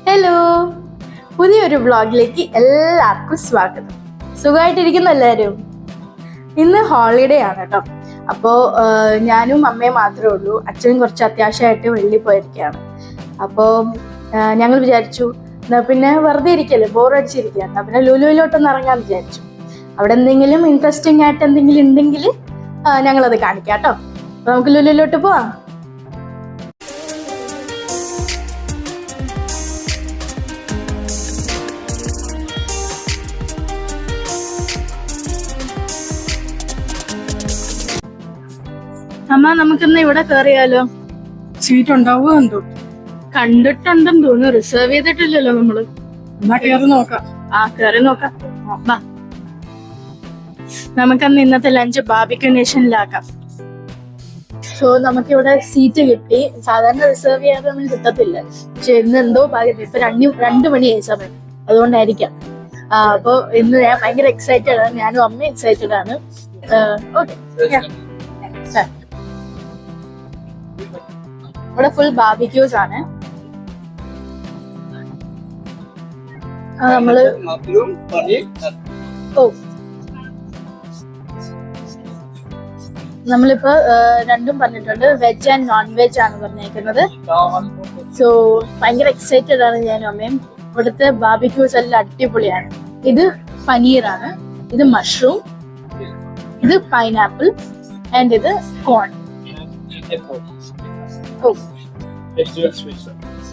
Hello, പുതിയൊരു വ്ളോഗിലേക്ക് എല്ലാവർക്കും സ്വാഗതം. സുഖമായിട്ടിരിക്കുന്നു എല്ലാവരും. ഇന്ന് ഹോളിഡേ ആണ് കേട്ടോ. അപ്പോൾ ഞാനും അമ്മയും മാത്രമേ ഉള്ളൂ. അച്ഛനും കുറച്ച് അത്യാവശ്യമായിട്ട് വെളിയിൽ പോയിരിക്കുകയാണ്. അപ്പോൾ ഞങ്ങൾ വിചാരിച്ചു എന്നാൽ പിന്നെ വെറുതെ ഇരിക്കല്ലേ, ബോറടിച്ചിരിക്കുക, എന്നാൽ പിന്നെ ലുലുവിലോട്ടൊന്ന് ഇറങ്ങാമെന്ന് വിചാരിച്ചു. അവിടെ എന്തെങ്കിലും ഇൻട്രസ്റ്റിംഗ് ആയിട്ട് എന്തെങ്കിലും ഉണ്ടെങ്കിൽ ഞങ്ങളത് കാണിക്കാം കേട്ടോ. അപ്പോൾ നമുക്ക് ലുലുവിലോട്ട് പോവാം. അമ്മ, നമുക്കിന്ന് ഇവിടെ കയറിയാലോ? സീറ്റ് ഉണ്ടാവുമോ എന്തോ? കണ്ടിട്ടുണ്ടെന്ന് തോന്നുന്നു. റിസർവ് ചെയ്തിട്ടില്ലല്ലോ നമ്മള്. എന്നാ കയറി നോക്കാം. കയറി നോക്കാം. നമുക്കന്ന് ഇന്നത്തെ ലഞ്ച് ബാർബിക്യൂ നേഷനിലാക്കാം. സോ നമുക്കിവിടെ സീറ്റ് കിട്ടി. സാധാരണ റിസർവ് ചെയ്യാതെ നമ്മൾ കിട്ടത്തില്ല. പക്ഷെ ഇന്ന് എന്തോ ഭാഗ്യത്തിൽ ഇപ്പൊ 2 മണിയായി സമയം, അതുകൊണ്ടായിരിക്കാം. അപ്പൊ ഇന്ന് ഞാൻ ഭയങ്കര എക്സൈറ്റഡ് ആണ്. ഞാനും അമ്മയും എക്സൈറ്റഡ് ആണ്. ഓക്കെ, ഇവിടെ ഫുൾ ബാർബിക്യൂസ് ആണ്. നമ്മള് നമ്മളിപ്പോ രണ്ടും പറഞ്ഞിട്ടുണ്ട്. വെജ് ആൻഡ് നോൺ വെജ് ആണ് പറഞ്ഞേക്കുന്നത്. സോ ഭയങ്കര എക്സൈറ്റഡ് ആണ് ഞാനും അമ്മയും. ഇവിടുത്തെ ബാർബിക്യൂസ് എല്ലാം അടിപൊളിയാണ്. ഇത് പനീറാണ്, ഇത് മഷ്റൂം, ഇത് പൈനാപ്പിൾ ആൻഡ് ഇത് കോൺ. Oh.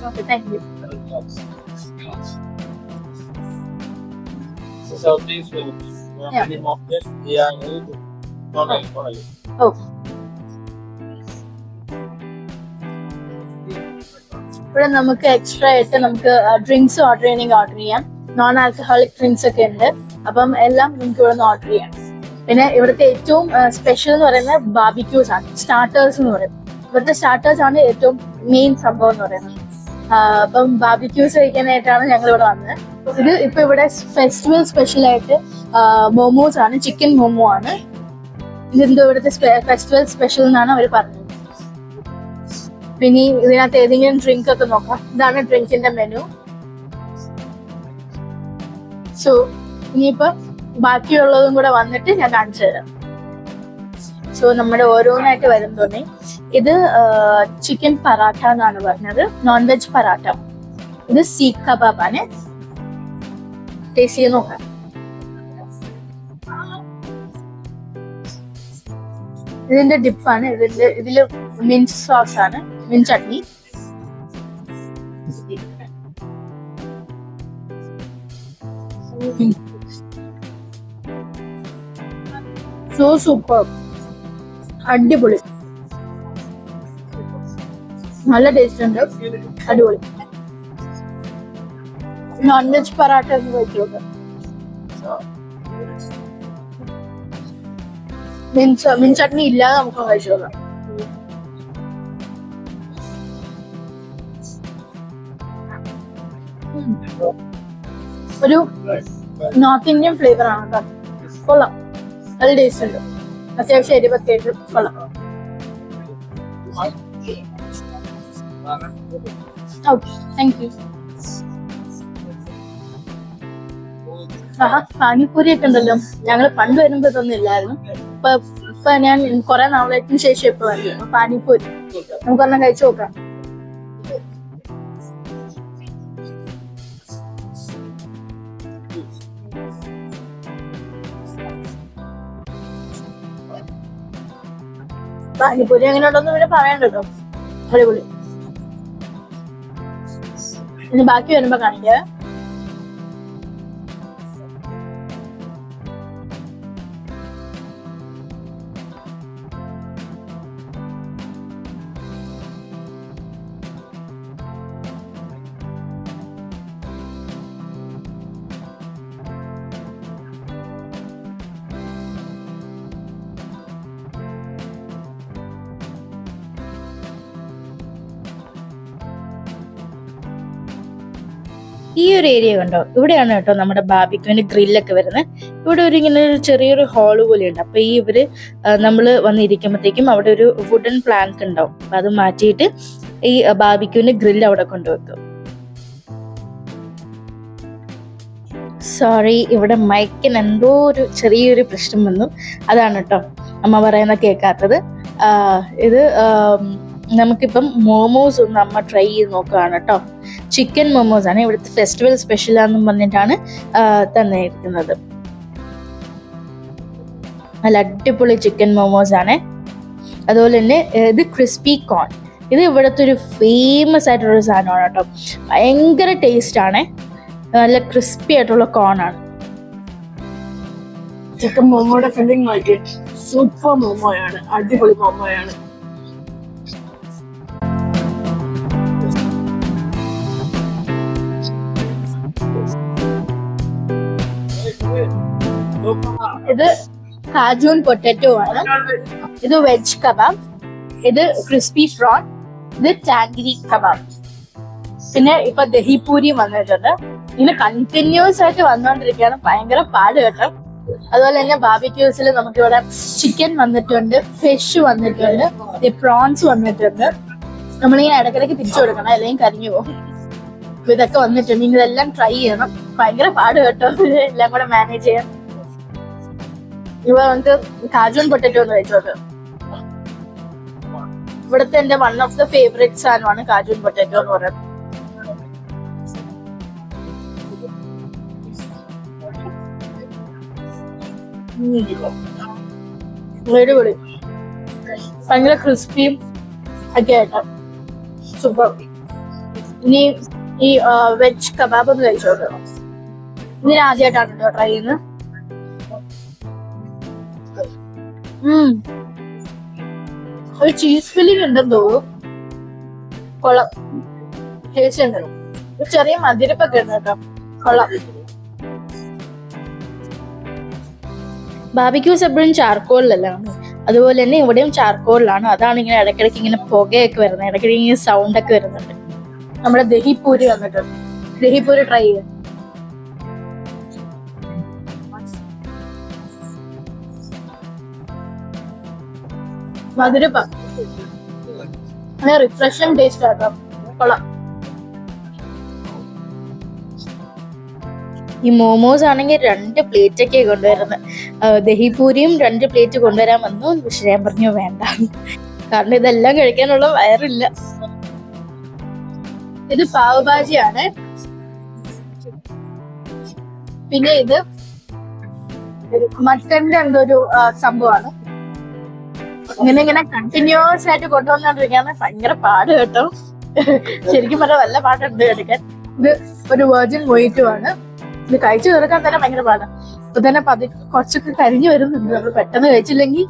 Okay, thank you. So please will minimum of this. Yeah. Oh. ഇവിടെ നമുക്ക് എക്സ്ട്രാ ആയിട്ട് നമുക്ക് ഡ്രിങ്ക്സ് ഓർഡർ ചെയ്യണമെങ്കിൽ ഓർഡർ ചെയ്യാം. നോൺ ആൽക്കഹോളിക് ഡ്രിങ്ക്സ് ഒക്കെ ഉണ്ട്. അപ്പം എല്ലാം നമുക്ക് ഇവിടെ നിന്ന് ഓർഡർ ചെയ്യാം. പിന്നെ ഇവിടുത്തെ ഏറ്റവും സ്പെഷ്യൽ എന്ന് പറയുന്നത് ബാർബിക്യൂസ് ആണ്. സ്റ്റാർട്ടേഴ്സ് എന്ന് പറയും. ഇവിടുത്തെ സ്റ്റാർട്ടേഴ്സ് ആണ് ഏറ്റവും മെയിൻ സംഭവം എന്ന് പറയുന്നത്. അപ്പം ബാർബിക്യൂസ് കഴിക്കാനായിട്ടാണ് ഞങ്ങൾ ഇവിടെ വന്നത്. ഇത് ഇപ്പൊ ഇവിടെ ഫെസ്റ്റിവൽ സ്പെഷ്യൽ ആയിട്ട് മോമോസ് ആണ്, ചിക്കൻ മോമോ ആണ്. ഇതെന്തോ ഇവിടുത്തെ ഫെസ്റ്റിവൽ സ്പെഷ്യൽ എന്നാണ് അവർ പറഞ്ഞത്. പിന്നെ ഇതിനകത്ത് ഏതെങ്കിലും ഡ്രിങ്ക് ഒക്കെ നോക്കാം. ഇതാണ് ഡ്രിങ്കിന്റെ മെനു. സോ ഇനിയിപ്പോ ബാക്കിയുള്ളതും കൂടെ വന്നിട്ട് ഞാൻ കാണിച്ചു തരാം. സോ നമ്മുടെ ഓരോന്നായിട്ട് വരും തോന്നി. ഇത് ചിക്കൻ പറാട്ട എന്നാണ് പറഞ്ഞത്, നോൺ വെജ് പറാട്ട. ഇത് സീഖ് കബാബ് ആണ്. ടേസ്റ്റ് ചെയ്ത് നോക്കാം. ഇതിന്റെ ഡിപ്പാണ്. ഇതില് മിൻസ് സോസ് ആണ്, മിൻസ് ചട്നി. സോ സൂപ്പർ, അടിപൊളി, നല്ല ടേസ്റ്റ് ഉണ്ട്, അടിപൊളി. നോൺ വെജ് പറാട്ട എന്ന് കഴിച്ചു നോക്കാം. മിൻ ചട്നി ഇല്ലാതെ നമുക്ക് കഴിച്ചു നോക്കാം. ഒരു നോർത്ത് ഇന്ത്യൻ ഫ്ലേവർ ആണ് കേട്ടോ. കൊള്ളാം, നല്ല ടേസ്റ്റ് ഉണ്ട്. അത്യാവശ്യം എരിവൊക്കെ ആയിട്ട് കൊള്ളാം. Okay, thank you. പാനിപ്പൂരി ഒക്കെ ഉണ്ടല്ലോ. ഞങ്ങൾ പണ്ട് വരുമ്പോ ഇതൊന്നും ഇല്ലായിരുന്നു. ഇപ്പൊ ഞാൻ കുറെ നാളേക്കും ശേഷം ഇപ്പൊ വന്നു പാനിപ്പൂരി. നമുക്കൊരെണ്ണം കഴിച്ചു നോക്കാം. പാനിപ്പൂരി എങ്ങനെ ഉണ്ടോന്ന് പിന്നെ പറയണ്ടല്ലോ. അടിപൊളി. ഇനി ബാക്കി വരുമ്പോ കാണിക്കാം. ഈ ഒരു ഏരിയ കണ്ടോ, ഇവിടെയാണ് കേട്ടോ നമ്മുടെ ബാർബിക്യൂവിന്റെ ഗ്രില്ലൊക്കെ വരുന്നത്. ഇവിടെ ഇങ്ങനെ ഒരു ചെറിയൊരു ഹാള് പോലെ ഉണ്ട്. അപ്പൊ ഇവര് നമ്മൾ വന്നിരിക്കുമ്പോഴത്തേക്കും അവിടെ ഒരു വുഡൻ പ്ലാങ്ക് ഉണ്ടാവും. അപ്പൊ അത് മാറ്റിയിട്ട് ഈ ബാർബിക്യൂവിന്റെ ഗ്രില്ല് അവിടെ കൊണ്ടുവെക്കും. സോറി, ഇവിടെ മൈക്കിന് എന്തോ ഒരു ചെറിയൊരു പ്രശ്നം വന്നു. അതാണ് കേട്ടോ അമ്മ പറയുന്ന കേൾക്കാത്തത്. ഇത് നമുക്കിപ്പം മോമോസ് ഒന്ന് അമ്മ ട്രൈ ചെയ്ത് നോക്കുകയാണ് കേട്ടോ. ചിക്കൻ മോമോസ് ആണ്, ഇവിടുത്തെ ഫെസ്റ്റിവൽ സ്പെഷ്യലാണെന്നും പറഞ്ഞിട്ടാണ് തന്നിരിക്കുന്നത്. നല്ല അടിപൊളി ചിക്കൻ മോമോസ് ആണ്. അതുപോലെ തന്നെ ഇത് ക്രിസ്പി കോൺ, ഇത് ഇവിടുത്തെ ഒരു ഫേമസ് ആയിട്ടുള്ള സാധനമാണ് കേട്ടോ. ഭയങ്കര ടേസ്റ്റ് ആണ്, നല്ല ക്രിസ്പി ആയിട്ടുള്ള കോൺ ആണ്. ചിക്കൻ മോമോയുടെ ഫില്ലിംഗ് നോക്കി, സൂപ്പർ മോമോയാണ്, അടിപൊളി മോമോയാണ്. ഇത് കാജൂൻ പൊട്ടറ്റോ ആണ്, ഇത് വെജ് കബാബ്, ഇത് ക്രിസ്പി ഫ്രോൺ, ഇത് ടാങ്കിരി കബാബ്. പിന്നെ ഇപ്പൊ ദഹിപൂരി വന്നിട്ടുണ്ട്. ഇങ്ങനെ കണ്ടിന്യൂസ് ആയിട്ട് വന്നുകൊണ്ടിരിക്കുകയാണ്, ഭയങ്കര പാട് കേട്ടോ. അതുപോലെ തന്നെ ബാർബിക്യൂസിൽ നമുക്കിവിടെ ചിക്കൻ വന്നിട്ടുണ്ട്, ഫിഷ് വന്നിട്ടുണ്ട്, പ്രോൺസ് വന്നിട്ടുണ്ട്. നമ്മളിങ്ങനെ ഇടയ്ക്കിടയ്ക്ക് തിരിച്ചു കൊടുക്കണം, അല്ലെങ്കിൽ കരിഞ്ഞു പോകും. ഇതൊക്കെ വന്നിട്ടുണ്ട്, ഇനി ഇതെല്ലാം ട്രൈ ചെയ്യണം. ഭയങ്കര പാട് കേട്ടോ എല്ലാം കൂടെ മാനേജ് ചെയ്യാൻ. ഇവ നമുക്ക് കാജൂൻ പൊട്ടറ്റോ ഒന്ന് വെച്ചോട്ട്. ഇവിടുത്തെ എന്റെ വൺ ഓഫ് ദ ഫേവറേറ്റ് സാധനമാണ് കാജൂൻ പൊട്ടറ്റോ എന്ന് പറയുന്നത്. അടിപൊളി, ഭയങ്കര ക്രിസ്പിയും ഒക്കെ ആയിട്ടോ, സൂപ്പർ. ഇനി ഈ വെജ് കബാബ് ഒന്ന് കഴിച്ചോട്ടോ. ഇതിന് ആദ്യമായിട്ടാണ് കേട്ടോ ട്രൈ ചെയ്യുന്നത്. ഒരു ചീസ് ഫില്ലിംഗ് ഉണ്ടെന്ന് തോന്നുന്നു, കൊള്ളാം, ടേസ്റ്റ് ഉണ്ട്. ഒരു ചെറിയ മധുരപ്പൊക്കെ ഉണ്ട് കേട്ടോ, കൊള്ളാം. ബാർബിക്യൂസ് എപ്പോഴും ചാർക്കോളിലല്ലാണ്, അതുപോലെ തന്നെ ഇവിടെയും ചാർക്കോളിലാണ്. അതാണ് ഇങ്ങനെ ഇടയ്ക്കിടയ്ക്ക് ഇങ്ങനെ പുകയൊക്കെ വരുന്നത്, ഇടയ്ക്കിടയ്ക്ക് ഇങ്ങനെ സൗണ്ട് ഒക്കെ വരുന്നുണ്ട്. നമ്മുടെ ദഹിപൂരി വന്നിട്ടുണ്ട്, ദഹിപൂരി ട്രൈ ചെയ്യാം. മധുരപ്പ റിഫ്രഷിംഗ് ടേസ്റ്റ് ആക്കാം, കൊള്ളാം. ഈ മോമോസ് ആണെങ്കിൽ 2 പ്ലേറ്റ് ഒക്കെ കൊണ്ടുവരുന്നത്. ദഹിപൂരിയും 2 പ്ലേറ്റ് കൊണ്ടുവരാൻ വന്നു, പക്ഷെ ഞാൻ പറഞ്ഞു വേണ്ട, കാരണം ഇതെല്ലാം കഴിക്കാനുള്ള വയറില്ല. ഇത് പാവ് ഭാജിയാണ്. പിന്നെ ഇത് മട്ടന്റെ എന്തോ ഒരു സംഭവമാണ്. ഇങ്ങനെ കണ്ടിന്യൂസ് ആയിട്ട് കൊണ്ടുവന്നോണ്ടിരിക്കാണ്, ഭയങ്കര പാട് കേട്ടോ. ശരിക്കും പറഞ്ഞാൽ വല്ല പാട്ടുണ്ട് എടുക്കാൻ. ഇത് ഒരു വെർജിൻ മൊയ്റ്റോ ആണ്. ഇത് കഴിച്ചു തീർക്കാൻ തന്നെ ഭയങ്കര പാടാണ്. ഇപ്പൊ തന്നെ കുറച്ചൊക്കെ കരിഞ്ഞു വരുന്നുണ്ട്. നമ്മൾ പെട്ടെന്ന് കഴിച്ചില്ലെങ്കിൽ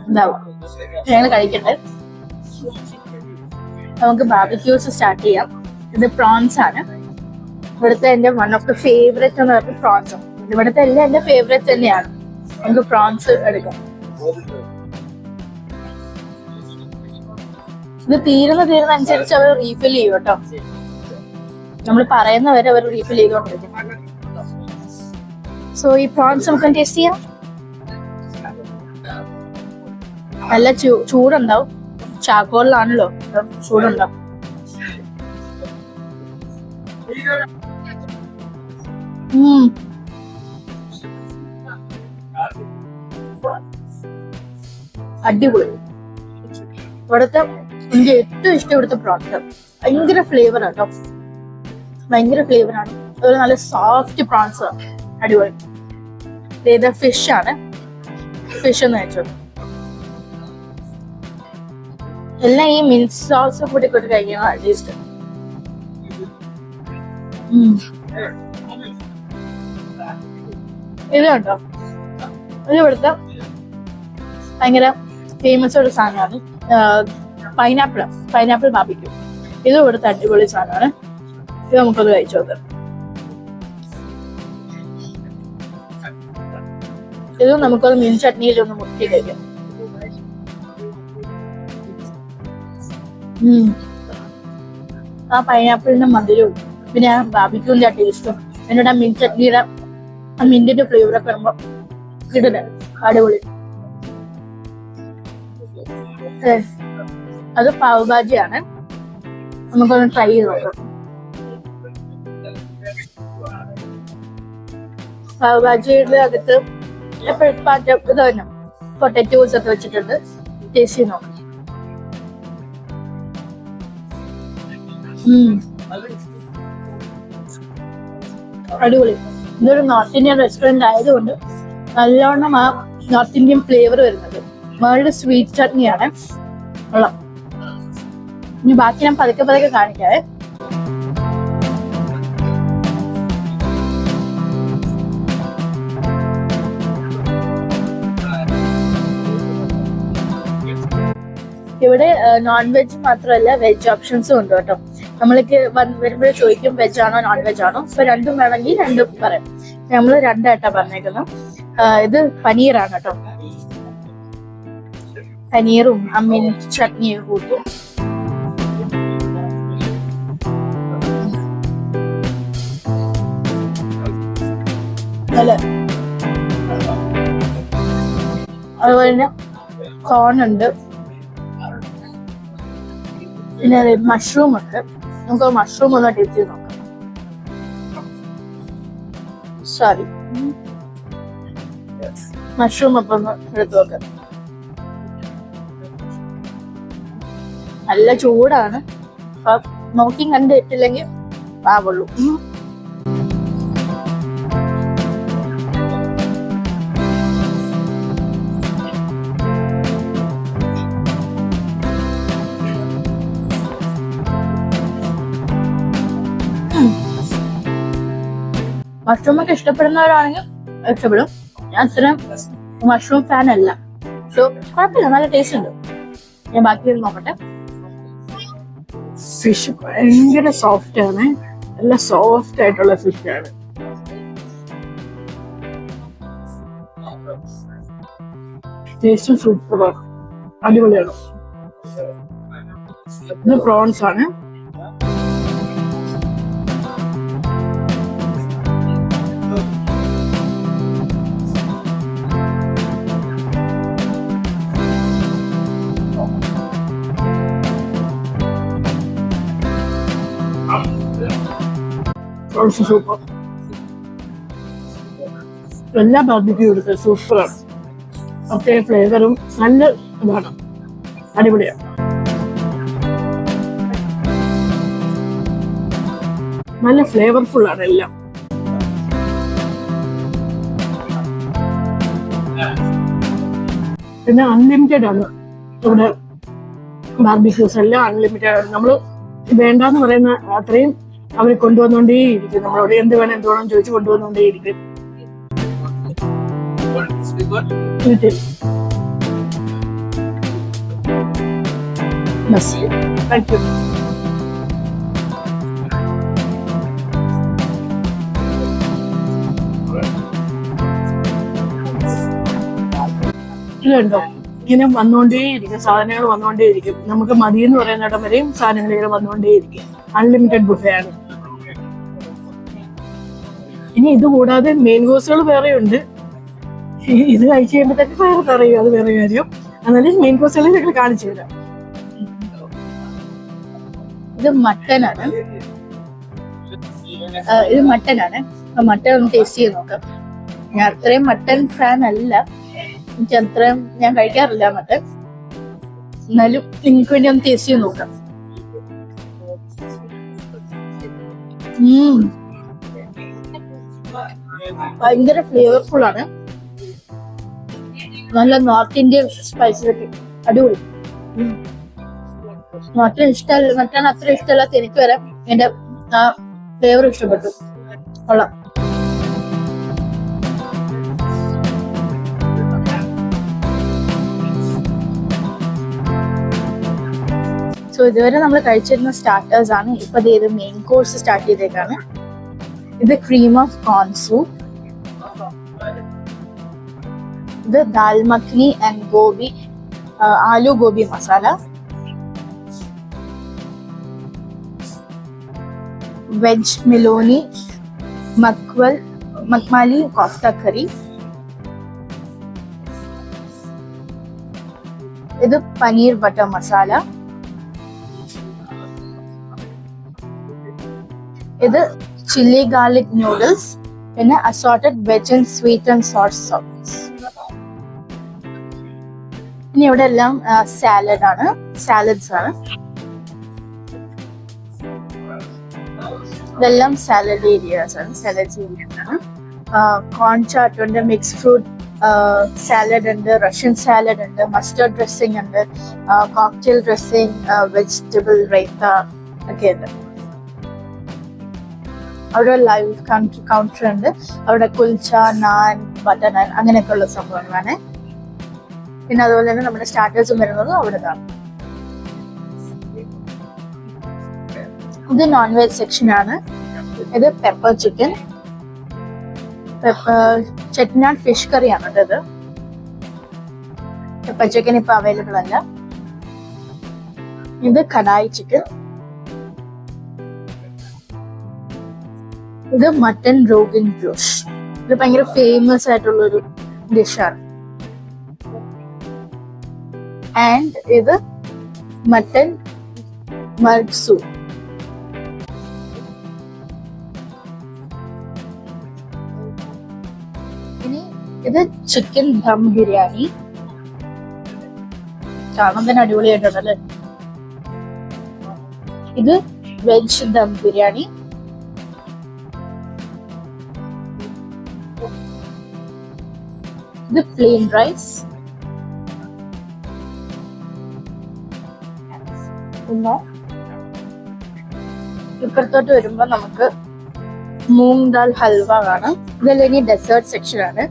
ഉണ്ടാവും. ഞങ്ങൾ കഴിക്കട്ടെ. നമുക്ക് ബാർബിക്യൂസ് സ്റ്റാർട്ട് ചെയ്യാം. ഇത് പ്രോൺസ് ആണ്. ഇവിടുത്തെ എന്റെ വൺ ഓഫ് ദ ഫേവറേറ്റ് എന്ന് പറഞ്ഞാൽ പ്രോൺസ്. ഇവിടുത്തെ എല്ലാം എന്റെ ഫേവറേറ്റ് തന്നെയാണ്. നമുക്ക് പ്രോൺസ് എടുക്കാം. ഇത് തീരുന്ന അനുസരിച്ച് അവർ റീഫിൽ ചെയ്യും കേട്ടോ. നമ്മൾ പറയുന്നവരെ അവർ റീഫിൽ ചെയ്തോണ്ടിരിക്കും. സോ ഈ പ്രോൺസ് നമുക്ക് ടേസ്റ്റ് ചെയ്യാം. നല്ല ചൂടുണ്ടാവും, ചാക്കോളിലാണല്ലോ, ചൂടുണ്ടാവും. അടിപൊളി. ഇവിടുത്തെ എനിക്ക് ഏറ്റവും ഇഷ്ടം ഇവിടുത്തെ പ്രോൺസ്. ഭയങ്കര ഫ്ലേവർ കേട്ടോ, ഭയങ്കര ഫ്ലേവറാണ്. ഒരു നല്ല സോഫ്റ്റ് പ്രോൺസ്, അടിപൊളി. ഇത് ഫിഷ് ആണ്, ഫിഷ് എന്ന് വെച്ചോ. എല്ലാം ഈ മിൻസ് സോസ് കൂട്ടി കഴിക്കണം അറ്റ്ലീസ്റ്റ്. ഇത് കണ്ടോ, ഇത് ഇവിടുത്തെ ഭയങ്കര ഫേമസ് ഒരു സാധനമാണ് പൈനാപ്പിൾ ബാർബിക്യൂ. ഇത് ഇവിടുത്തെ അടിപൊളി സാധനമാണ്. ഇത് നമുക്കൊന്ന് കഴിച്ചു നോക്കാം. ഇത് നമുക്കൊന്ന് മീൻ ചട്നിയിലൊന്ന് മുട്ടി കഴിക്കാം. ആ പൈനാപ്പിളിന്റെ മധുരവും പിന്നെ ആ ബാർബിക്യൂവിന്റെ ആ ടേസ്റ്റും എന്നോട് ആ മീൻ ചട്നിയുടെ ആ മിന്റിന്റെ ഫ്ലേവറൊക്കെ വരുമ്പോ കിട്ടില്ല, അടിപൊളി. അത് പാവ് ഭാജിയാണ്. നമുക്കൊന്ന് ട്രൈ ചെയ്ത് നോക്കാം. പാവഭാജിയുടെ അകത്ത് എപ്പോഴും ഇത് തന്നെ പൊട്ടറ്റോസ് ഒക്കെ വെച്ചിട്ടുണ്ട്. ടേസ്റ്റ് ചെയ്ത് നോക്കാം. അടിപൊളി. ഇതൊരു നോർത്ത് ഇന്ത്യൻ റെസ്റ്റോറന്റ് ആയതുകൊണ്ട് നല്ലോണം ആ നോർത്ത് ഇന്ത്യൻ ഫ്ലേവർ വരുന്നത്. വളരെ സ്വീറ്റ് ചട്നിയാണ്. കൊള്ളാം. ഇനി ബാക്കി ഞാൻ പതുക്കെ പതുക്കെ കാണിക്കാവേ. ഇവിടെ നോൺ വെജ് മാത്രമല്ല വെജ് ഓപ്ഷൻസും ഉണ്ട് കേട്ടോ. നമ്മൾക്ക് വരുമ്പോഴേ ചോദിക്കും വെജ് ആണോ നോൺ വെജ് ആണോ. ഇപ്പൊ രണ്ടും വേണമെങ്കിൽ രണ്ടും പറയാം. നമ്മള് രണ്ടായിട്ടാ പറഞ്ഞേക്കുന്നത്. ഇത് പനീറാണ് കേട്ടോ. പനീറും അമ്മീൻ ചട്നിയും കൂട്ടും. അതുപോലെ തന്നെ കോൺ ഉണ്ട്, പിന്നെ മഷ്റൂം ഉണ്ട്. നമുക്ക് മഷ്റൂം ഒന്ന് ടേസ്റ്റ് ചെയ്ത് നോക്കാം. സോറി, മഷ്റൂം അപ്പം ഒന്ന് എടുത്ത് നോക്കാം. നല്ല ചൂടാണ്. അപ്പൊ നോക്കി കണ്ട് ഇട്ടില്ലെങ്കിൽ പാവുള്ളൂ. മഷ്റൂം ഒക്കെ ഇഷ്ടപ്പെടുന്നവരാണെങ്കിൽ ഇഷ്ടപ്പെടും. ഞാൻ അത്രയും മഷ്റൂം ഫാൻ അല്ല. സോ കുഴപ്പമില്ല, നല്ല ടേസ്റ്റ് ഉണ്ട്. ഞാൻ ബാക്കി നോക്കട്ടെ. ഫിഷ് ഭയങ്കര സോഫ്റ്റ് ആണ്. നല്ല സോഫ്റ്റ് ആയിട്ടുള്ള ഫിഷ് ആണ്. ടേസ്റ്റും സൂപ്പറാണ്, അടിപൊളിയാണ്. ഇത് പ്രോൺസ് ആണ്. സൂപ്പർ. എല്ലാ ബാർബിക്യൂ എടുത്ത് സൂപ്പറാണ്. പ്രത്യേക ഫ്ലേവറും നല്ല ഇതാണ്, അടിപൊളിയാണ്. നല്ല ഫ്ലേവർഫുൾ ആണ് എല്ലാം. പിന്നെ അൺലിമിറ്റഡ് ആണ് ഇവിടെ ബാർബിക്യൂസ് എല്ലാം അൺലിമിറ്റഡ് ആണ്. നമ്മൾ വേണ്ടാന്ന് പറയുന്ന അത്രയും അവർ കൊണ്ടുവന്നോണ്ടേയിരിക്കും. നമ്മളോട് എന്ത് വേണം എന്ത് വേണം ചോദിച്ചു കൊണ്ടുവന്നോണ്ടേയിരിക്കും. Thank you. ഇതുണ്ടോ, ഇങ്ങനെ വന്നുകൊണ്ടേയിരിക്കും, സാധനങ്ങൾ വന്നുകൊണ്ടേയിരിക്കും. നമുക്ക് മതിയെന്ന് പറയുന്നിടം വരെയും സാധനങ്ങൾ ഇങ്ങനെ വന്നുകൊണ്ടേയിരിക്കും. അൺലിമിറ്റഡ് ബുഫേ ആണ്. ഇനി ഇത് കൂടാതെ മെയിൻ കോഴ്സുകൾ വേറെ ഉണ്ട്. ഇത് കഴിച്ച് കഴിയുമ്പോഴത്തേക്ക് വേറെ പറയും, അത് വേറെ കാര്യം. എന്നാലും മെയിൻ കോഴ്സുകൾ ഞങ്ങൾ കാണിച്ചു തരാം. ഇത് മട്ടനാണ്. മട്ടൻ ഒന്ന് ടേസ്റ്റ് ചെയ്ത് നോക്കാം. ഞാൻ അത്രയും മട്ടൻ ഫാൻ അല്ല, എനിക്ക് അത്രയും ഞാൻ കഴിക്കാറില്ല മട്ടൻ. എന്നാലും നിങ്ങൾക്ക് വേണ്ടി ഒന്ന് ടേസ്റ്റ് ചെയ്ത് നോക്കാം. ഭയങ്കര ഫ്ലേവർഫുൾ ആണ്. നല്ല നോർത്ത് ഇന്ത്യൻ സ്പൈസസ്, അടിപൊളി. മട്ടൻ ഇഷ്ടമല്ല, മട്ടൻ അത്ര ഇഷ്ടമല്ലാത്ത എനിക്ക് വരെ എന്റെ ആ ഫ്ലേവർ ഇഷ്ടപ്പെട്ടു. കൊള്ളാം. സോ ഇതുവരെ നമ്മൾ കഴിച്ചിരുന്ന സ്റ്റാർട്ടേഴ്സ് ആണ്. ഇപ്പൊ ഇത് മെയിൻ കോഴ്സ് സ്റ്റാർട്ട് ചെയ്തേക്കാണ്. ഇത് ക്രീം ഓഫ് കോൺ സൂപ്പ്, ഇത് ദാൽ മഖ്നി ആൻഡ് ഗോബി, ആലു ഗോബി മസാല, വെജ് മിലോനി മക്മാലി കോഫ്ത കറി, ഇത് പനീർ ബട്ടർ മസാല, ഇത് ചില്ലി ഗാർലിക് നൂഡിൽസ്, പിന്നെ assorted veg and sweet and sour sauce. ഇനി ഇവിടെ എല്ലാം സാലഡ് ആണ്, സാലഡ്സ് ആണ്. ഇതെല്ലാം സാലഡ് ഏരിയാസ് ആണ്, സാലഡ്സ് ഏരിയാസ് ആണ്. കോൺ ചാട്ട് ഉണ്ട്, മിക്സ് ഫ്രൂട്ട് സാലഡ് ഉണ്ട്, റഷ്യൻ സാലഡ് ഉണ്ട്, മസ്റ്റർഡ് ഡ്രസ്സിംഗ് ഉണ്ട്, കോക്ടെയിൽ ഡ്രസ്സിംഗ്, വെജിറ്റബിൾ റൈത്ത ഒക്കെ ഉണ്ട്. അവിടെ ലൈവ് കൗണ്ടർ ഉണ്ട്. അവിടെ കുൽച്ച, നാൻ, ബട്ടർ നാൻ അങ്ങനെയൊക്കെ ഉള്ള സംഭവങ്ങളാണ്. പിന്നെ അതുപോലെ തന്നെ നമ്മുടെ സ്റ്റാർട്ടേഴ്സും വരുന്നത് അവിടെ നിന്നാണ്. ഇത് നോൺ വെജ് സെക്ഷൻ ആണ്. ഇത് pepper chicken, Chettinad fish curry ആണ് ഇത്. പെപ്പർ ചിക്കൻ ഇപ്പൊ അവൈലബിൾ അല്ല. ഇത് കടായി ചിക്കൻ. ഇത് മട്ടൻ റോഗൻ ജോഷ്. ഇത് ഭയങ്കര ഫേമസ് ആയിട്ടുള്ള ഒരു ഡിഷാണ്. ആൻഡ് ഇത് മട്ടൻ മർസു. ഇനി ഇത് ചിക്കൻ ദം ബിരിയാണി. കാണാൻ തന്നെ അടിപൊളിയായിട്ടുണ്ടല്ലേ. ഇത് വെജ് ദം ബിരിയാണി. ഇത് പ്ലെയിൻ റൈസ്. പിന്നെ ഇപ്പുറത്തോട്ട് വരുമ്പോ നമുക്ക് മൂങ് ദാൽ ഹൽവ കാണാം. ഇതെല്ലാം ഇനി ഡെസേർട്ട് സെക്ഷൻ ആണ്.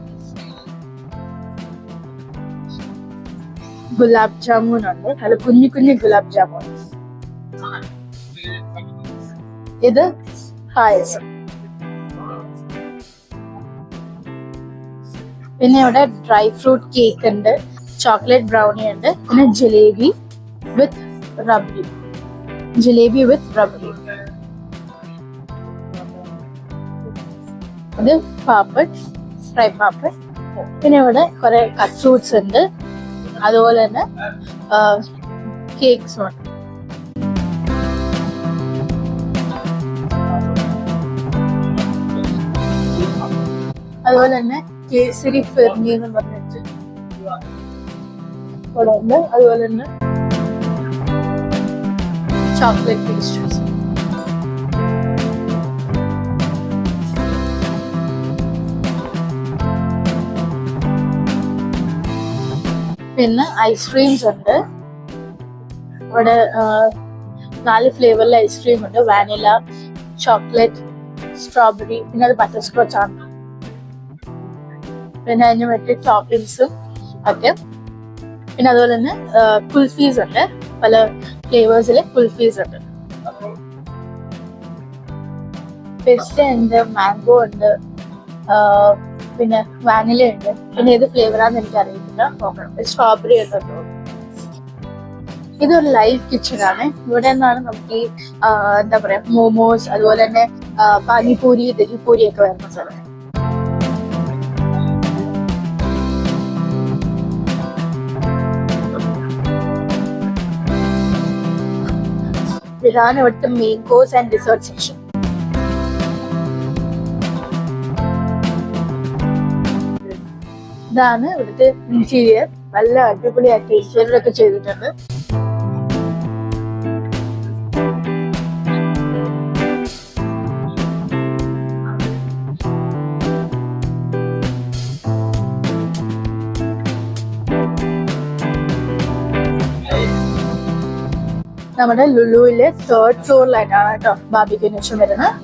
ഗുലാബ് ജാമുൻ ഉണ്ട്, അല്ല കുഞ്ഞു കുഞ്ഞു ഗുലാബ് ജാമുൻ. ഇത് പായസം. പിന്നെ ഇവിടെ ഡ്രൈ ഫ്രൂട്ട് കേക്ക് ഉണ്ട്, ചോക്ലേറ്റ് ബ്രൗണി ഉണ്ട്, പിന്നെ ജിലേബി വിത്ത് റബ്ഡി. ജിലേബി വിത്ത് റബ്ഡി. ഇത് പാപ്പഡ്, ഫ്രൈ പാപ്പഡ്. പിന്നെ ഇവിടെ കുറെ കട്ട് ഫ്രൂട്ട്സ് ഉണ്ട്, അതുപോലെ തന്നെ കേക്ക്സും ഉണ്ട്. അതുപോലെ തന്നെ കേസരി ഫെർണി എന്ന് പറഞ്ഞിട്ട് ഇവിടെ ഉണ്ട്. അതുപോലെ തന്നെ ചോക്ലേറ്റ് പേസ്ട്രീസ്. പിന്നെ ഐസ്ക്രീംസ് ഉണ്ട്. ഇവിടെ 4 ഫ്ലേവറിലെ ഐസ്ക്രീം ഉണ്ട്. വാനില, ചോക്ലേറ്റ്, സ്ട്രോബെറി, പിന്നെ അത് ബട്ടർ സ്കോച്ച് ആണ്. പിന്നെ അതിന് പറ്റിയ ടോപ്പിംഗ്സും ഒക്കെ. പിന്നെ അതുപോലെ തന്നെ കുൽഫീസ് ഉണ്ട്, പല ഫ്ലേവേഴ്സിലെ കുൽഫീസ് ഉണ്ട്. പിസ്ത ഉണ്ട്, മാംഗോ ഉണ്ട്, പിന്നെ വാനില ഉണ്ട്. പിന്നെ ഏത് ഫ്ലേവറാന്ന് എനിക്ക് അറിയത്തില്ല, നോക്കണം. സ്ട്രോബെറി ഉണ്ട്. ഇതൊരു ലൈവ് കിച്ചൺ ആണ്. ഇവിടെ നിന്നാണ് നമുക്ക് ഈ എന്താ പറയാ മോമോസ്, അതുപോലെ തന്നെ പാനിപൂരി, ദഹിപൂരി ഒക്കെ വരുന്ന സ്ഥലം. ഇതാണ് ഇവിടുത്തെ main course and dessert section. ഇതാണ് ഇവിടുത്തെ ഇന്റീരിയർ. നല്ല അടിപൊളിയായിട്ട് ഇന്റീരിയർ ഒക്കെ ചെയ്തിട്ടുണ്ട്. നമ്മുടെ ലുലുവിലെ 3rd ഫ്ലോറിലായിട്ടാണ് കേട്ടോ ബാർബിക്യൂ നേഷൻ വരുന്നത്.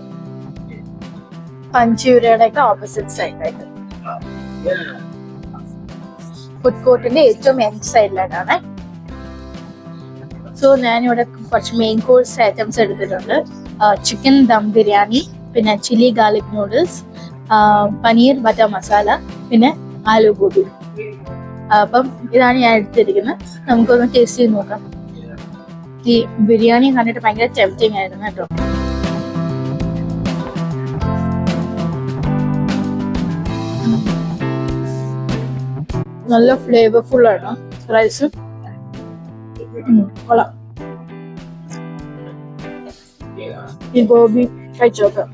പഞ്ചൂരയുടെ ഒക്കെ ഓപ്പോസിറ്റ് സൈഡിലായിട്ട്. ഫുഡ് കോർട്ടിന്റെ ഏറ്റവും എൻഡ് സൈഡിലായിട്ടാണ്. സോ ഞാനിവിടെ കുറച്ച് മെയിൻ കോഴ്സ് ഐറ്റംസ് എടുത്തിട്ടുണ്ട്. ചിക്കൻ ദം ബിരിയാണി, പിന്നെ chilli garlic noodles, paneer butter masala, പിന്നെ ആലു ഗോബി. അപ്പം ഇതാണ് ഞാൻ എടുത്തിരിക്കുന്നത്. നമുക്കൊന്ന് ടേസ്റ്റ് ചെയ്ത് നോക്കാം. ഈ ബിരിയാണി കണ്ടിട്ട് ഭയങ്കര ടെംപ്റ്റിംഗ് ആയിരുന്നു കേട്ടോ. നല്ല ഫ്ലേവർഫുൾ ആണ് റൈസ്. കൊള്ളാം. ഈ ഗോബി കഴിച്ചോക്കാം.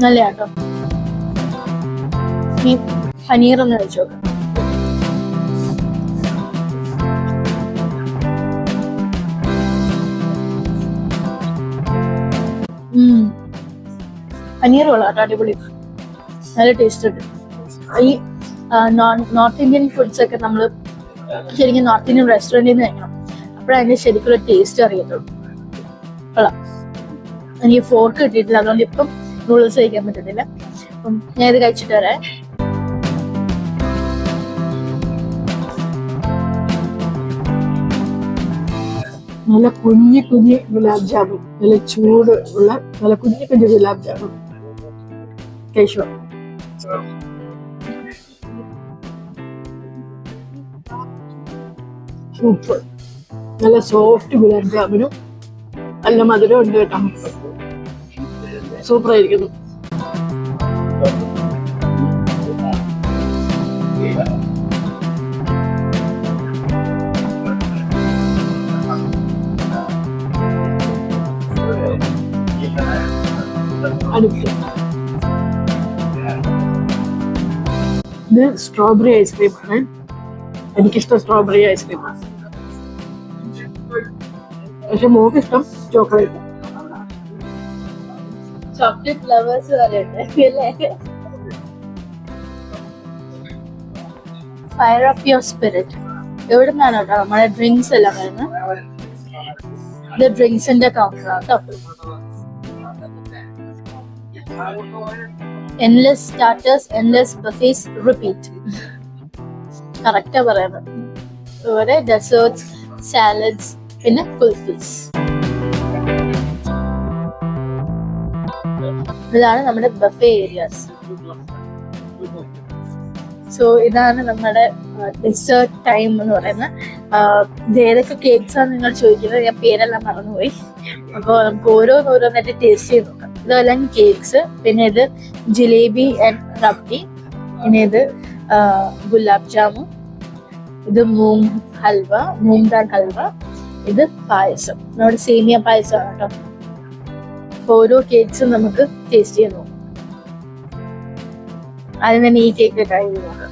നല്ല കേട്ടോ. ഈ പനീർ ഒന്ന് കഴിച്ചു നോക്കാം. പനീർ കൊള്ളാട്ടോ, അടിപൊളി, നല്ല ടേസ്റ്റ് ഉണ്ട്. ഈ നോർത്ത് ഇന്ത്യൻ ഫുഡ്സ് ഒക്കെ നമ്മൾ ശരിക്കും നോർത്ത് ഇന്ത്യൻ റെസ്റ്റോറൻറ്റിൽ നിന്ന് കഴിക്കണം, അപ്പോഴതിന്റെ ശരിക്കുള്ള ടേസ്റ്റ് അറിയത്തുള്ളൂ. കൊള്ളാം. എനിക്ക് ഫോർക്ക് കിട്ടിയിട്ടില്ല, അതുകൊണ്ട് ഇപ്പം നൂഡിൽസ് കഴിക്കാൻ പറ്റത്തില്ല. അപ്പം ഞാൻ ഇത് കഴിച്ചിട്ട് വരാം. നല്ല കുഞ്ഞി ഗുലാബ് ജാമുൻ, നല്ല ചൂട് ഉള്ള നല്ല കുഞ്ഞി ഗുലാബ് ജാമുൻ കഴിച്ചു. സൂപ്പർ, നല്ല സോഫ്റ്റ് ഗുലാബ് ജാമുനും നല്ല മധുരം ഉണ്ട് കേട്ടോ. സൂപ്പർ ആയിരിക്കുന്നു. ഇത് സ്ട്രോബെറി ഐസ്ക്രീം ആണ്. എനിക്കിഷ്ടം സ്ട്രോബെറി ഐസ്ക്രീമാണ്, പക്ഷെ മോക്ക് ഇഷ്ടം ചോക്ലേറ്റ്. ചോക്ലേറ്റ് ഫ്ലവേഴ്സ് വരെയുണ്ട്. ഫയർ ഓഫ് യുവർ സ്പിരിറ്റ് എവിടെ നിന്നാണ് കേട്ടോ നമ്മുടെ ഡ്രിങ്ക്സ് എല്ലാം വരുന്നത്. ഇത് ഡ്രിങ്ക്സിന്റെ കൗണ്ടറാണ് കേട്ടോ. endless starters, endless buffets, repeat. Correct പറയുന്നത്. ഇവിടെ ഡെസേർട്സ്, സാലഡ്സ്, പിന്നെ കുൽഫീസ്. ഇതാണ് നമ്മുടെ ബഫേ ഏരിയാസ്. സോ ഇതാണ് നമ്മുടെ ഡെസേർട്ട് ടൈം എന്ന് പറയുന്നത്. ഇത് ഏതൊക്കെ കേക്ക്സ് ആണ് നിങ്ങൾ ചോദിക്കുന്നത്, ഞാൻ പേരെല്ലാം മറന്നുപോയി. അപ്പോൾ നമുക്ക് ഓരോന്നായിട്ട് ടേസ്റ്റ് ചെയ്ത് നോക്കാം. ഇതെല്ലാം കേക്ക്സ്, പിന്നെ ഇത് ജിലേബി ആൻഡ് റബ്ഡി, പിന്നെ ഇത് ഗുലാബ് ജാമുൻ, ഇത് മൂങ് ദാൽ ഹൽവ, ഇത് പായസം, നമ്മുടെ സേമിയ പായസമാണ് കേട്ടോ. ഓരോ കേക്ക്സും നമുക്ക് ടേസ്റ്റ് ചെയ്ത് നോക്കാം. ആദ്യം തന്നെ ഈ കേക്ക് ട്രൈ ചെയ്ത് നോക്കാം.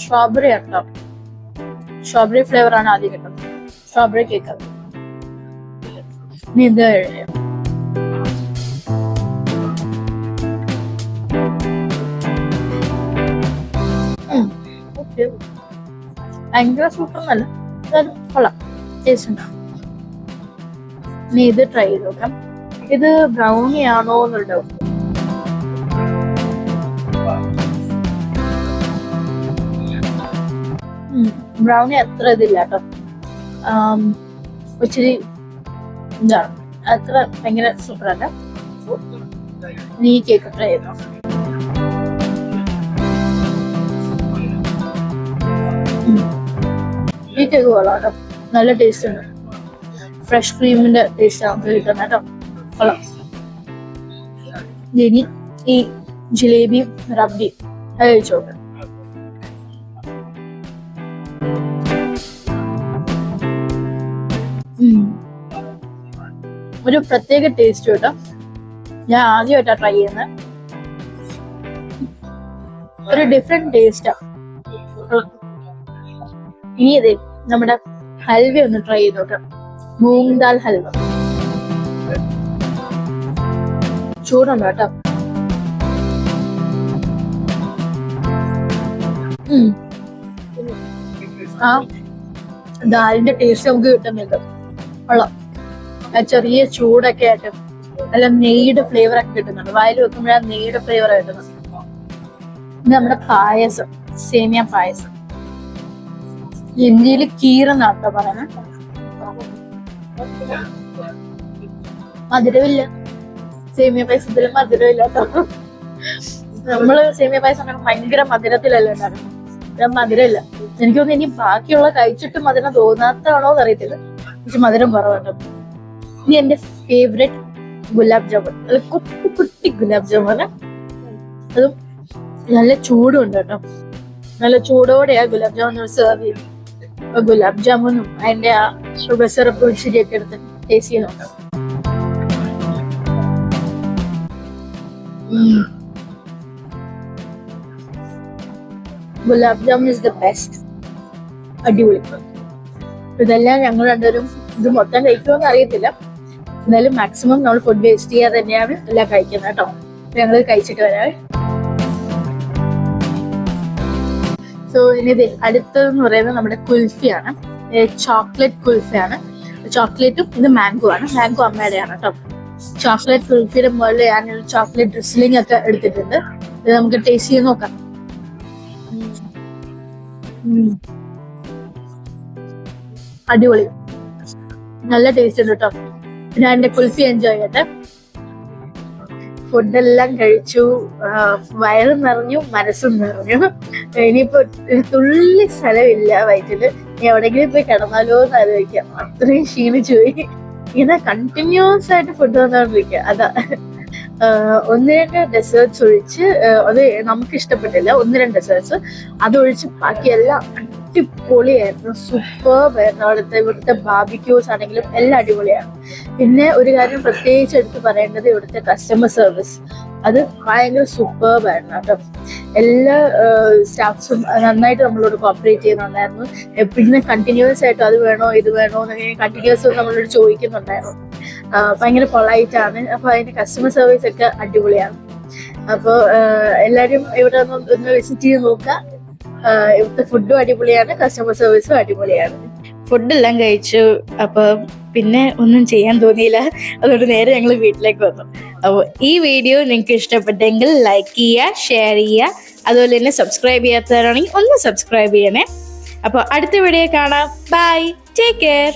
സ്ട്രോബെറി കേട്ടോ, സ്ട്രോബെറി ഫ്ലേവർ ആണ് ആദ്യം കിട്ടുന്നത്. Strawberry cake. ഇനി ഇത് ഭയങ്കര സൂപ്പർ നല്ല കൊള്ളാം, ടേസ്റ്റ് ഉണ്ടാവും. ഇനി ഇത് ട്രൈ ചെയ്ത് നോക്കാം. ഇത് ബ്രൗണി ആണോ എന്നൊരു ഡൗട്ട്. ബ്രൗണി അത്ര ഇതില്ല കേട്ടോ, ഇച്ചിരി ഇതാണ്, അത്ര ഭയങ്കര സൂപ്പറല്ല. നീ കേക്ക് ട്രൈ ചെയ്തോ. ഈ കേക്ക് കൊള്ളാം കേട്ടോ, നല്ല ടേസ്റ്റ് ഉണ്ട്. ഫ്രഷ് ക്രീമിന്റെ ടേസ്റ്റ് നമുക്ക് കിട്ടുന്ന കേട്ടോ, കൊള്ളാം. ഇനി ഈ ജിലേബിയും റബ്ഡിയും അത് കഴിച്ചു നോക്കാം. ഒരു പ്രത്യേക ടേസ്റ്റ് കേട്ടോ, ഞാൻ ആദ്യമായിട്ടാ ട്രൈ ചെയ്യുന്നത്. ഒരു ഡിഫറെന്റ് ടേസ്റ്റാ. ഇനി ഇതേ നമ്മുടെ ഹൽവ ഒന്ന് ട്രൈ ചെയ്ത് നോക്കാം. മൂങ് ദാൽ ഹൽവ ചൂടുണ്ട് കേട്ടോ. ആ ദാലിന്റെ ടേസ്റ്റ് നമുക്ക് കിട്ടുന്നുണ്ട്, കൊള്ളാം. ചെറിയ ചൂടൊക്കെ ആയിട്ട് നല്ല നെയ്യുടെ ഫ്ലേവർ ഒക്കെ കിട്ടുന്നുണ്ട്. വായിൽ വെക്കുമ്പോഴാണ് നെയ്യുടെ ഫ്ലേവർ കിട്ടുന്നത്. ഇത് നമ്മുടെ പായസം, സേമിയ പായസം. ഇന്ത്യയിൽ കീറെന്നാട്ടോ പറയുന്നത്. മധുരമില്ല സേമിയ പായസത്തിൽ, മധുരമില്ല കേട്ടോ. നമ്മള് സേമിയ പായസം ഭയങ്കര മധുരത്തിലല്ലേ ഉണ്ടാക്കുന്നത്, മധുരമില്ല. എനിക്ക് തോന്നുന്നു ഇനി ബാക്കിയുള്ള കഴിച്ചിട്ട് മധുരം തോന്നാത്താണോ എന്ന് അറിയത്തില്ല, പക്ഷെ മധുരം കുറവാട്ടോ. ഇനി എന്റെ ഫേവറേറ്റ് ഗുലാബ് ജാമുൻ, അത് കുട്ടി ഗുലാബ് ജാമുൻ, അതും നല്ല ചൂടുണ്ട് കേട്ടോ. നല്ല ചൂടോടെയാ ഗുലാബ് ജാമുൻ സെർവ് ചെയ്യും. അപ്പൊ ഗുലാബ് ജാമുനും അതിന്റെ ആ ഷുഗർ സിറപ്പ് ശരിയൊക്കെ എടുത്ത് ടേസ്റ്റ് ചെയ്ത് നോക്കാം. Gulab jamun is the best. അടിപൊളി. ഇതെല്ലാം ഞങ്ങൾ രണ്ടുപേരും ഇത് മൊത്തം കഴിക്കുമെന്ന് അറിയത്തില്ല, എന്നാലും മാക്സിമം നമ്മൾ ഫുഡ് വേസ്റ്റ് ചെയ്യാതെ തന്നെയാണ് എല്ലാം കഴിക്കുന്നത് കേട്ടോ. ഞങ്ങൾ കഴിച്ചിട്ട് വരാം. സോ ഇനി ഇത് അടുത്തതെന്ന് പറയുന്നത് നമ്മുടെ കുൽഫിയാണ്. ചോക്ലേറ്റ് കുൽഫിയാണ്. ചോക്ലേറ്റും ഇത് മാംഗോ ആണ്. മാംഗോ അമ്മയുടെയാണ് കേട്ടോ. ചോക്ലേറ്റ് കുൽഫിയുടെ മുകളിൽ ഞാനൊരു ചോക്ലേറ്റ് ഡ്രിസ്ലിംഗ് ഒക്കെ എടുത്തിട്ടുണ്ട്. ഇത് നമുക്ക് ടേസ്റ്റ് ചെയ്ത് നോക്കാം. അടിപൊളി, നല്ല ടേസ്റ്റ് ഉണ്ട് കേട്ടോ. ഞാൻ എന്റെ കുൽഫി എൻജോയ് ചെയ്യട്ടെ. ഫുഡെല്ലാം കഴിച്ചു, വയറും നിറഞ്ഞു, മനസ്സും നിറഞ്ഞു. ഇനിയിപ്പോ തുള്ളി സ്ഥലമില്ല വയറ്റില്. എവിടെയെങ്കിലും പോയി കിടന്നാലോ എന്ന് ആലോചിക്കാം. അത്രയും ക്ഷീണിച്ചു പോയി. ഇങ്ങനെ കണ്ടിന്യൂസ് ആയിട്ട് ഫുഡ് തന്നോണ്ടിരിക്കുക. അതാ 1-2 ഡെസേർട്സ് ഒഴിച്ച്, അത് നമുക്ക് ഇഷ്ടപ്പെട്ടില്ല. 1-2 ഡെസേർട്സ് അതൊഴിച്ച് ബാക്കിയെല്ലാം അടിപൊളിയായിരുന്നു. സൂപ്പർബായിരുന്നു. ഇവിടുത്തെ ബാർബിക്യൂസ് ആണെങ്കിലും എല്ലാം അടിപൊളിയാണ്. പിന്നെ ഒരു കാര്യം പ്രത്യേകിച്ച് എടുത്ത് പറയേണ്ടത് ഇവിടുത്തെ കസ്റ്റമർ സർവീസ്. അത് ഭയങ്കര സൂപ്പർബായിരുന്നു കേട്ടോ. എല്ലാ സ്റ്റാഫ്സും നന്നായിട്ട് നമ്മളോട് കോപ്പറേറ്റ് ചെയ്യുന്നുണ്ടായിരുന്നു. പിന്നെ കണ്ടിന്യൂസ് ആയിട്ട് അത് വേണോ ഇത് വേണോ എന്നൊക്കെ കണ്ടിന്യൂസ് നമ്മളോട് ചോദിക്കുന്നുണ്ടായിരുന്നു. ഭയങ്കര പൊളൈറ്റാണ്. അപ്പൊ അതിന്റെ കസ്റ്റമർ സർവീസ് ഒക്കെ അടിപൊളിയാണ്. അപ്പോൾ എല്ലാവരും ഇവിടെ ഒന്ന് വിസിറ്റ് ചെയ്ത് നോക്കുക. ഇവിടുത്തെ ഫുഡും അടിപൊളിയാണ്, കസ്റ്റമർ സർവീസും അടിപൊളിയാണ്. ഫുഡെല്ലാം കഴിച്ചു. അപ്പൊ പിന്നെ ഒന്നും ചെയ്യാൻ തോന്നിയില്ല. അതുകൊണ്ട് നേരെ ഞങ്ങൾ വീട്ടിലേക്ക് വന്നു. അപ്പോൾ ഈ വീഡിയോ നിങ്ങൾക്ക് ഇഷ്ടപ്പെട്ടെങ്കിൽ ലൈക്ക് ചെയ്യുക, ഷെയർ ചെയ്യുക. അതുപോലെ തന്നെ സബ്സ്ക്രൈബ് ചെയ്യാത്തവരാണെങ്കിൽ ഒന്ന് സബ്സ്ക്രൈബ് ചെയ്യണേ. അപ്പോൾ അടുത്ത വീഡിയോ കാണാം. Bye, take care.